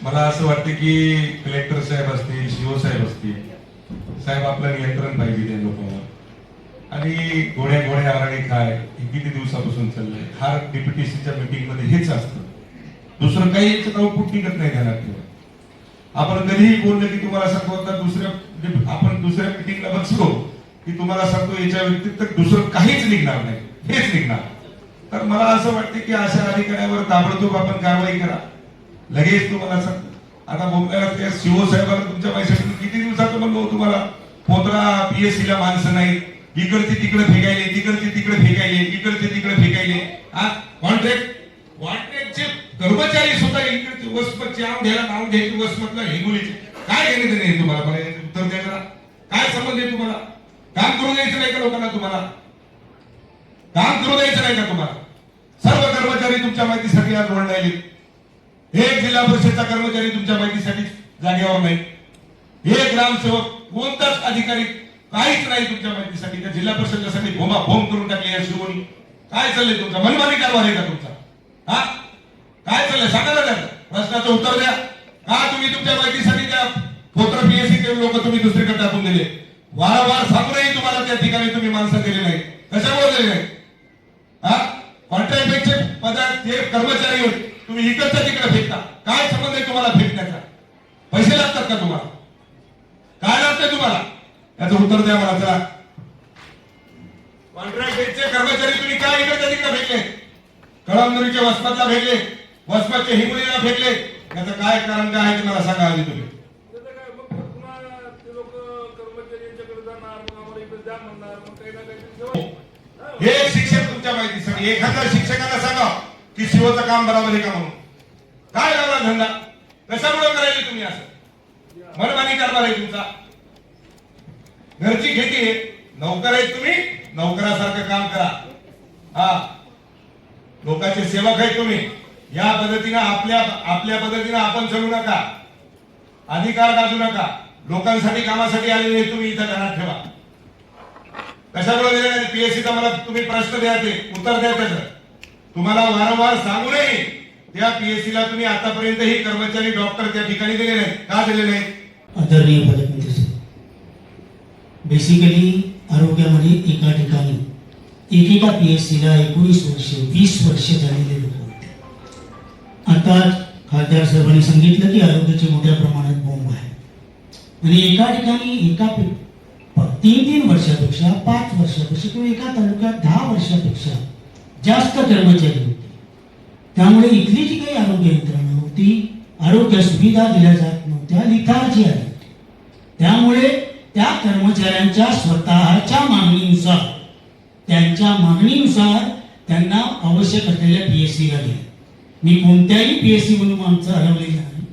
मला असं वाटतं की कलेक्टर साहेब असतील, सीओ साहेब असतील, साहेब आपलं नियंत्रण पाहिजे त्या लोकांवर. आणि गोळ्या गोळ्या आराणी काय हे किती दिवसापासून चाललंय. हर डीपीटीसीच्या मीटिंग मध्ये हेच असतं, दुसरं काही याच्यात आउटपुट निघत नाही ध्यानात ठेवा. आपण कधीही बोललं की तुम्हाला सांगतो आपण दुसऱ्या मीटिंगला बसलो की तुम्हाला सांगतो याच्या व्यतिरिक्त दुसरं काहीच निघणार नाही, हेच निघणार. तर मला असं वाटतं की अशा अधिकाऱ्यावर ताबडतोब आपण कारवाई करा. लगेच तुम्हाला सांगतो आता बोंबल्याला त्या सीओ साहेबांना तुमच्या पैशातून किती दिवसाचं म्हणलो तुम्हाला, पोत्रा पीएससी ला माणसं नाहीत, इकडचे तिकडे फेकायले, तिकडचे तिकडे फेकायले, इकडचे तिकडे फेकायले. कॉन्ट्रॅक्टचे कर्मचारी सुद्धा इकडचे वसमतचे नाव घ्यायला नाव घ्यायचे, वसमतला हिंगोलीचे काय घेणे देणे तुम्हाला? मला याचं उत्तर द्या जरा. काय संबंध आहे तुम्हाला? काम करू द्यायचं नाही का लोकांना? तुम्हाला काम करू द्यायचं नाही का तुम्हाला? सर्व कर्मचारी तुमच्या माहितीसाठी आज ओरडायले. एक जिल्हा परिषदचा कर्मचारी तुमच्या माहितीसाठी जागेवर नाही, एक ग्रामसेवक, कोणताच अधिकारी काहीच नाही तुमच्या माहितीसाठी. त्या जिल्हा परिषदेसाठी भोमा भोम करून टाकली या शिवणी. काय चाललंय तुमचा? मनमानी कारभार आहे का तुमचा? हा काय चाललंय सांगा ना, त्याला प्रश्नाचं उत्तर द्या. का तुम्ही तुमच्या माहितीसाठी त्या पोत्र पीएससी लोक तुम्ही दुसरीकडे टाकून दिले? वारंवार सांगूनही तुम्हाला त्या ठिकाणी तुम्ही माणसं दिले नाही, कशामुळे दिले नाही? हा कॉन्ट्रॅक्टचे पदार्थ जे कर्मचारी होते तुम्ही इकडच्या तिकडे फेकता. काय संबंध आहे तुम्हाला फेकण्याचा? पैसे लागतात का तुम्हाला? काय लागतंय तुम्हाला? याचं उत्तर द्या मला. चला, कॉन्ट्रॅक्टचे कर्मचारी तुम्ही काय इकडच्या तिकडे फेकले? कळमनुरीच्या वसमतला फेकले, वसमतच्या हिंगोलीला फेकले. याचं काय कारण काय आहे ते मला सांगा आधी तुम्ही. हे शिक्षक तुमच्या माहितीसाठी एखाद्या शिक्षकाला सांगा की शिवचं काम बरोबर आहे का म्हणून. काय लावला धंदा? कशामुळे करायचे तुम्ही असं? मनमानी कारभार आहे तुमचा. घरची खेती आहे, नौकर आहे तुम्ही, नौकरासारखं काम करा. हा लोकांचे सेवक आहे तुम्ही. या पद्धतीने आपल्या पद्धतीने आपण चलू नका, अधिकार गाजू नका. लोकांसाठी कामासाठी आलेले तुम्ही इथं ध्यानात ठेवा. कशामुळे दिले नाही पीएससीचा? मला तुम्ही प्रश्न द्या, ते उत्तर द्या त्याचं. तुम्हाला वारंवार सांगूनही त्या पीएससीला तुम्ही आतापर्यंत ही कर्मचारी डॉक्टर त्या ठिकाणी दिले नाही. का दिले नाही? आदरणीय पालकमंत्री साहेब, बेसिकली आरोग्यामध्ये एका ठिकाणी एकेका पीएससीला 19 वर्ष 20 वर्ष झालेले लोक होते. आता खासदार साहेबांनी सांगितलं की आरोग्याची मोठ्या प्रमाणात बोंब आहे आणि एका ठिकाणी एका 3 वर्षापेक्षा 5 वर्षापेक्षा किंवा एका तालुक्यात 10 वर्षापेक्षा जास्त कर्मचारी होते. त्यामुळे इथली जी काही आरोग्य यंत्रणा होती, आरोग्य सुविधा दिल्या जात नव्हत्या, लिथार्जी आली. त्यामुळे त्या कर्मचाऱ्यांच्या स्वतःच्या मागणीनुसार, त्यांच्या मागणीनुसार त्यांना आवश्यक असलेल्या पीएससीला दिले. मी कोणत्याही पीएससी म्हणून आमचं हरवलेलं नाही.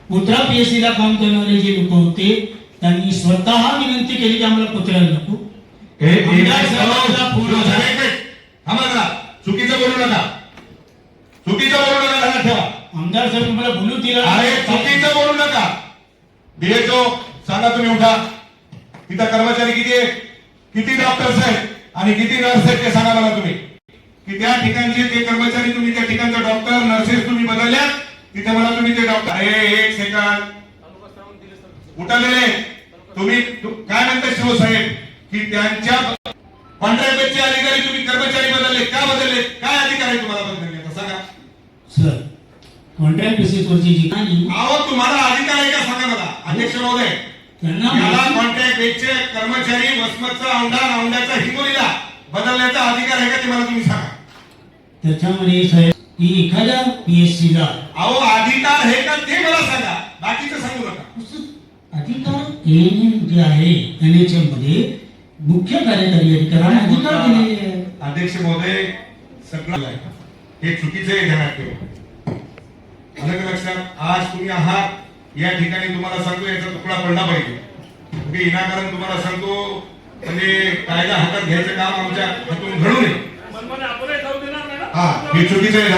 पुत्रा पीएससीला काम करणारे जे लोक होते त्यांनी स्वतः विनंती केली की आम्हाला पुत्राला नको. चुकीचं बोलू नका, चुकीचं बोलू नका, ध्यानात ठेवा. आमदार साहेब मला बोलू दिला. अरे चुकीचं बोलू नका. डीएचओ सांगा तुम्ही उठा. तिथं कर्मचारी किती आहेत, किती डॉक्टर्स आहेत आणि किती नर्स आहेत ते सांगा मला तुम्ही. की त्या ठिकाणचे ते कर्मचारी तुम्ही त्या ठिकाणचे डॉक्टर नर्सेस तुम्ही बदलल्या, तिथे मला तुम्ही ते डॉक्टर. अरे एक सेकंड उठलेले तुम्ही काय म्हणता शिव साहेब की त्यांच्या कॉन्ट्रॅक्टचे अधिकारी तुम्ही कर्मचारी बदलले, का बदलले? काय अधिकार आहे तुम्हाला बदलण्याचा सांगा. सर कॉन्ट्रॅक्ट बेसिसवरची जी नाही, अहो तुम्हाला अधिकार आहे का सांगा मला अध्यक्ष महोदय. याला कॉन्ट्रॅक्ट बेसचे कर्मचारी वसमतचा औंढाचा हिंगोलीला बदलण्याचा अधिकार आहे का ते मला तुम्ही सांगा. त्याच्यामध्ये साहेब की एखाद्या पीएससीला अहो अधिकार आहे का ते मला सांगा, बाकीचं सांगू नका. अधिकार एएनएम जे आहे एनएचएम मध्ये मुख्य कार्यकारी अधिकाऱ्यांना अधिकार दिलेले आहेत. अध्यक्ष महोदय सगळं हे चुकीचं आहे, ध्यानात ठेवा. अलग लक्षात. आज तुम्ही आहात या ठिकाणी, तुम्हाला सांगतो याचा तुकडा पडला पाहिजे. तुम्ही विनाकारण तुम्हाला सांगतो म्हणजे कायदा हातात घ्यायचं काम आमच्या हातून घडू नये. हा हे चुकीचं आहे.